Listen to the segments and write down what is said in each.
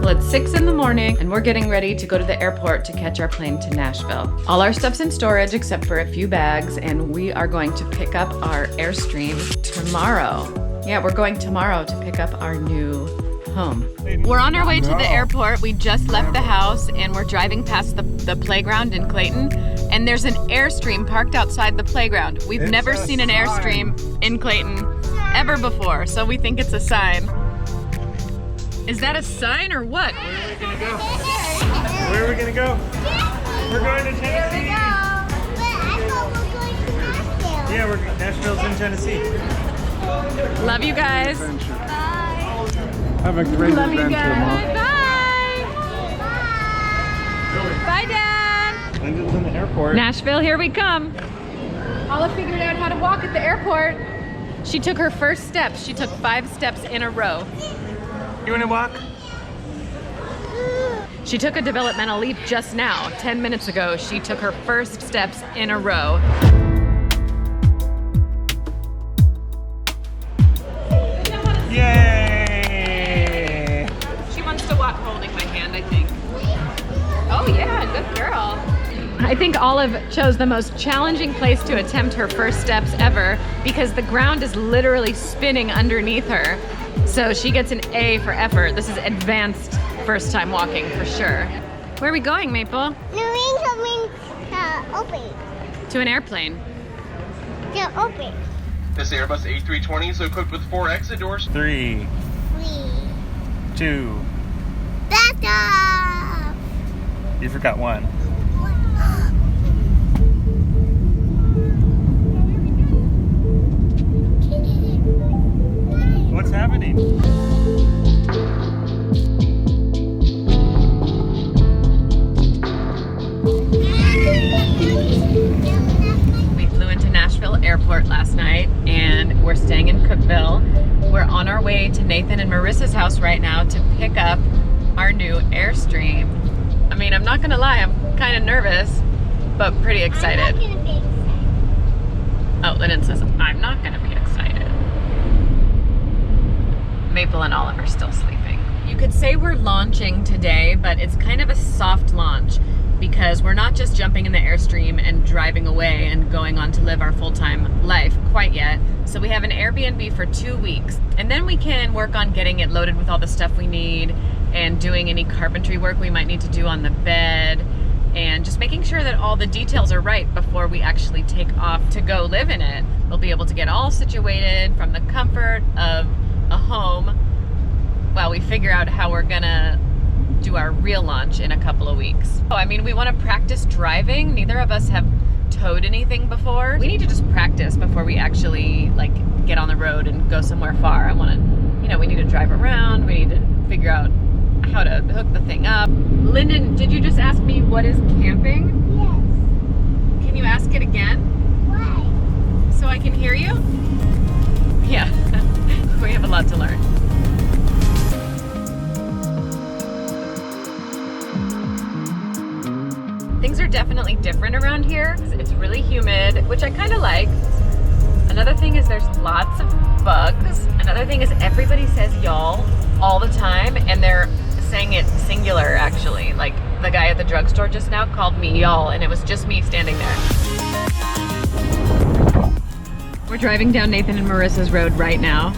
Well, it's 6 in the morning and we're getting ready to go to the airport to catch our plane to Nashville. All our stuff's in storage except for a few bags, and we are going to pick up our Airstream tomorrow. Yeah, we're going tomorrow to pick up our new home. We're on our way to the airport. We just left the house and we're driving past the playground in Clayton, and there's an Airstream parked outside the playground. We've never seen an Airstream in Clayton ever before, so we think it's a sign. Is that a sign or what? Where are we gonna go? Where are we gonna go? We're going to Tennessee. But I thought we were going to Nashville. Yeah, Nashville's in Tennessee. Love you guys. Have a great Love you adventure, guys. Mom. Bye. Bye, Dad. Linda's in the airport. Nashville, here we come. Paula figured out how to walk at the airport. She took her first steps. She took 5 steps in a row. You wanna walk? She took a developmental leap just now. 10 minutes ago, she took her first steps in a row. Yay! She wants to walk holding my hand, I think. Oh yeah, good girl. I think Olive chose the most challenging place to attempt her first steps ever because the ground is literally spinning underneath her. So she gets an A for effort. This is advanced first time walking for sure. Where are we going, Maple? Open. To an airplane. To open. This Airbus A320 is equipped with 4 exit doors. 3, 2. Back up. You forgot 1. What's happening? We flew into Nashville Airport last night and we're staying in Cookeville. We're on our way to Nathan and Marissa's house right now to pick up our new Airstream. I mean, I'm not gonna lie, I'm kind of nervous, but pretty excited. I'm not gonna be excited. Oh, Lennon says, I'm not gonna be excited. Maple and Olive are still sleeping. You could say we're launching today, but it's kind of a soft launch because we're not just jumping in the Airstream and driving away and going on to live our full-time life quite yet. So we have an Airbnb for 2 weeks, and then we can work on getting it loaded with all the stuff we need and doing any carpentry work we might need to do on the bed and just making sure that all the details are right before we actually take off to go live in it. We'll be able to get all situated from the comfort of a home while we figure out how we're gonna do our real launch in a couple of weeks. Oh, I mean, we want to practice driving. Neither of us have towed anything before. We need to just practice before we actually like get on the road and go somewhere far. I want to, you know, we need to drive around. We need to figure out how to hook the thing up. Lyndon, did you just ask me what is camping? Yes. Can you ask it again? Why? So I can hear you? Yeah, we have a lot to learn. Things are definitely different around here. It's really humid, which I kind of like. Another thing is there's lots of bugs. Another thing is everybody says y'all all the time, and they're saying it singular actually. Like the guy at the drugstore just now called me y'all, and it was just me standing there. We're driving down Nathan and Marissa's road right now.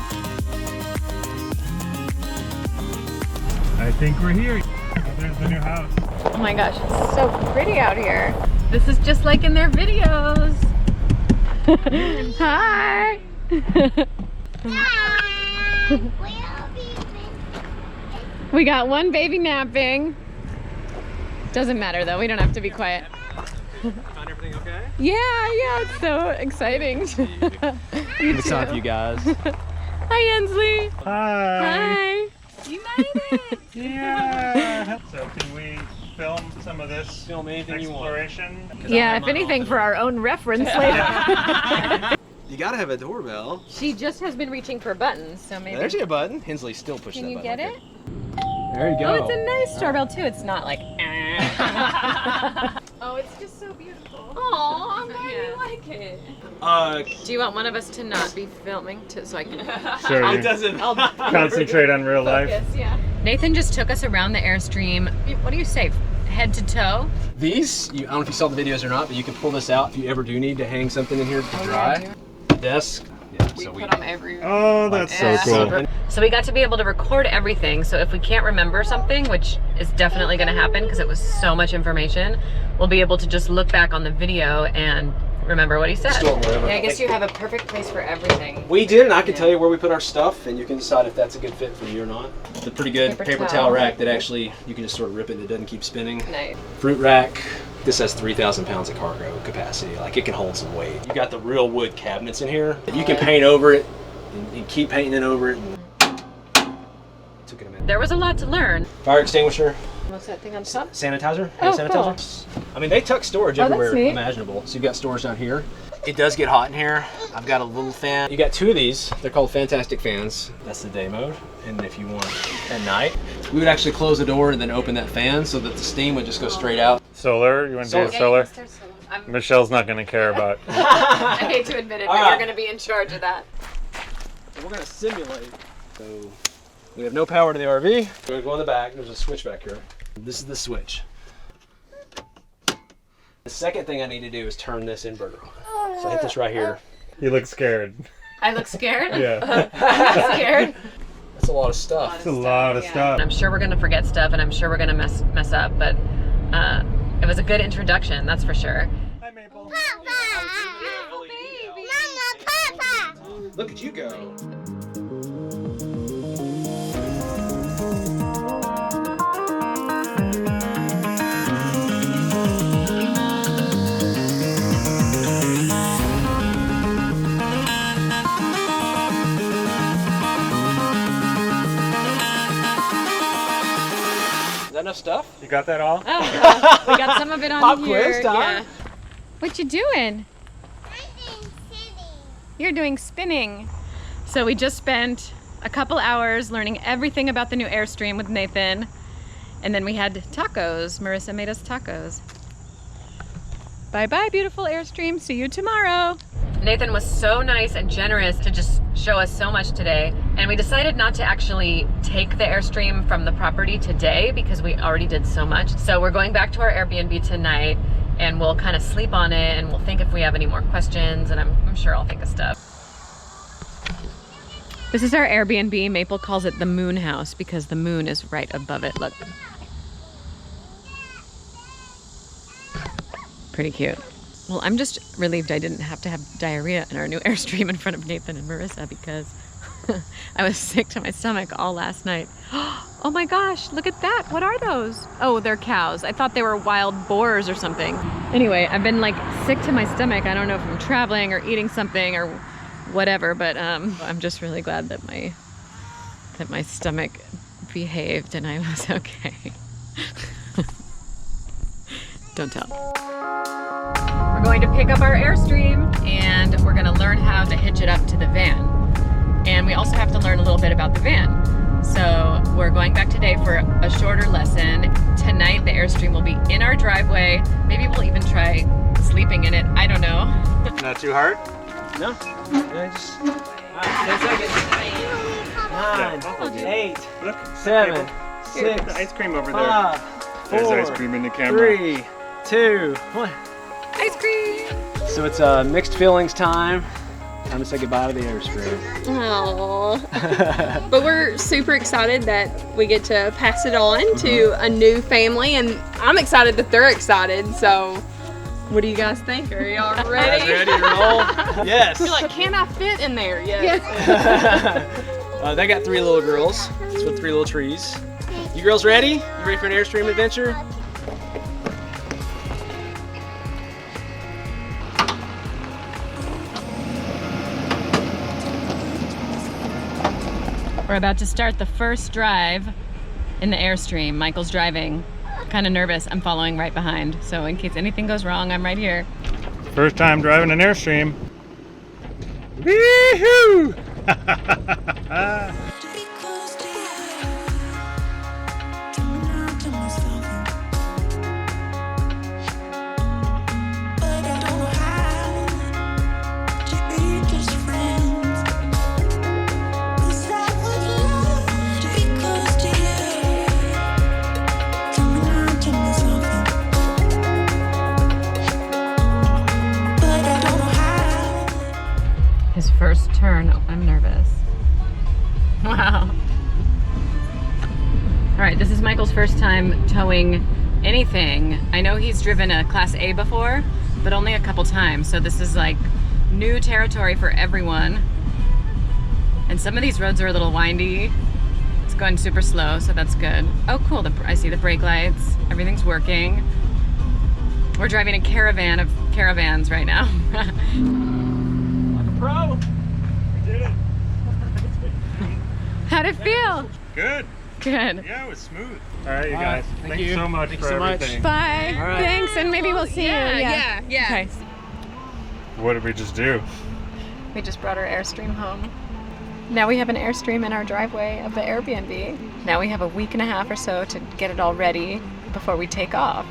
I think we're here. There's the new house. Oh my gosh, it's so pretty out here. This is just like in their videos. Hi. We got one baby napping. Doesn't matter though, we don't have to be quiet. Found everything okay? Yeah, it's so exciting. You What's up, you guys? Hi, Ensley. Hi. Hi. You made it. Yeah. So can we film some of this Film anything you want. exploration? Yeah, if anything, for our own reference later. You gotta have a doorbell. She just has been reaching for buttons, so maybe. There's your button. Hensley still pushing Can that you button. get it? There you go. Oh, it's a nice doorbell too. It's not like. Oh, it's just so beautiful. Oh, I'm glad you like it. Do you want one of us to not be filming so I can Sure. It doesn't. I'll Concentrate on real life. focus? Yeah. Nathan just took us around the Airstream. What do you say? Head to toe? These, I don't know if you saw the videos or not, but you can pull this out if you ever do need to hang something in here to dry. Desk. Yeah, We so put them everywhere. Oh, that's so cool. So we got to be able to record everything. So if we can't remember something, which is definitely going to happen because it was so much information, we'll be able to just look back on the video and remember what he said. Store it wherever. Yeah, I guess you have a perfect place for everything. We did, and I can tell you where we put our stuff, and you can decide if that's a good fit for you or not. It's a pretty good paper towel rack that actually, you can just sort of rip it and it doesn't keep spinning. Nice. Fruit rack. This has 3,000 pounds of cargo capacity. Like, it can hold some weight. You got the real wood cabinets in here. You can paint over it and keep painting over it. And took it a minute. There was a lot to learn. Fire extinguisher. What's that thing on top? Sanitizer. Oh, Hand sanitizer. I mean, they tuck storage Oh, that's everywhere neat. imaginable. So you've got storage down here. It does get hot in here. I've got a little fan. You got two of these. They're called Fantastic Fans. That's the day mode. And if you want at night, we would actually close the door and then open that fan so that the steam would just go straight out. Solar, you want to do solar? Michelle's not going to care about. I hate to admit it, but All you're going to be in charge of that. So we're going to simulate. So we have no power to the RV. We're going to go in the back. There's a switch back here. This is the switch. The second thing I need to do is turn this inverter on. So I hit this right here. You look scared. I look scared? Yeah. I'm scared. That's a lot of stuff. It's a lot of stuff. I'm sure we're going to forget stuff and I'm sure we're going to mess up, but it was a good introduction, that's for sure. Hi, Maple. Mama, Papa. Look at you go. Is that enough stuff? You got that all? Oh, we got some of it on Pop here. quiz time. Yeah. What you doing? I'm sitting. You're doing spinning. So we just spent a couple hours learning everything about the new Airstream with Nathan. And then we had tacos. Marissa made us tacos. Bye-bye, beautiful Airstream. See you tomorrow. Nathan was so nice and generous to just show us so much today. And we decided not to actually take the Airstream from the property today because we already did so much. So we're going back to our Airbnb tonight and we'll kind of sleep on it and we'll think if we have any more questions, and I'm sure I'll think of stuff. This is our Airbnb. Maple calls it the moon house because the moon is right above it. Look. Pretty cute. Well, I'm just relieved I didn't have to have diarrhea in our new Airstream in front of Nathan and Marissa because I was sick to my stomach all last night. Oh my gosh, look at that. What are those? Oh, they're cows. I thought they were wild boars or something. Anyway, I've been like sick to my stomach. I don't know if I'm traveling or eating something or whatever, but I'm just really glad that my stomach behaved and I was okay. Don't tell. We're going to pick up our Airstream and we're going to learn how to hitch it up to the van. And we also have to learn a little bit about the van. So we're going back today for a shorter lesson. Tonight the Airstream will be in our driveway. Maybe we'll even try sleeping in it. I don't know. Not too hard? No. Yeah, just 10 seconds. 9, 8, Look. 7, Maple. 6, The ice cream over 5, there. 4, There's ice cream in the camera. 3, 2, 1. Ice cream! So it's mixed feelings time. Time to say goodbye to the Airstream. Aww. But we're super excited that we get to pass it on to a new family, and I'm excited that they're excited. So, what do you guys think? Are y'all ready? Guys ready to roll? Yes. You're like, can I fit in there? Yes. They got 3 little girls. That's with 3 little trees. You girls ready? You ready for an Airstream adventure? We're about to start the first drive in the Airstream. Michael's driving. Kind of nervous. I'm following right behind. So in case anything goes wrong, I'm right here. First time driving an Airstream. Wee-hoo! Cause I would love to be close to you. I'm nervous. Wow. All right, this is Michael's first time towing anything. I know he's driven a Class A before, but only a couple times. So this is like new territory for everyone. And some of these roads are a little windy. It's going super slow, so that's good. Oh, cool, I see the brake lights. Everything's working. We're driving a caravan of caravans right now. Like a pro. We did it. How'd it feel? Good. Good. Yeah, it was smooth. All right, you All guys. right, Thanks so much Thanks for so much. everything. Bye. All right. Thanks, and maybe we'll see you. Yeah. Okay. What did we just do? We just brought our Airstream home. Now we have an Airstream in our driveway of the Airbnb. Now we have a week and a half or so to get it all ready before we take off.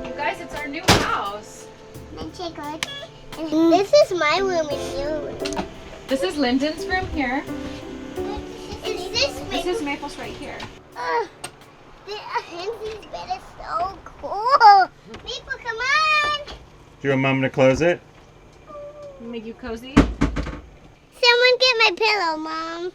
You guys, it's our new house. Check out. This is my room and your room. This is Lyndon's room here. Is this This is Maple's right here. Hensy's bed is so cool. People, come on. Do you want Mom to close it? Make you cozy. Someone get my pillow, Mom.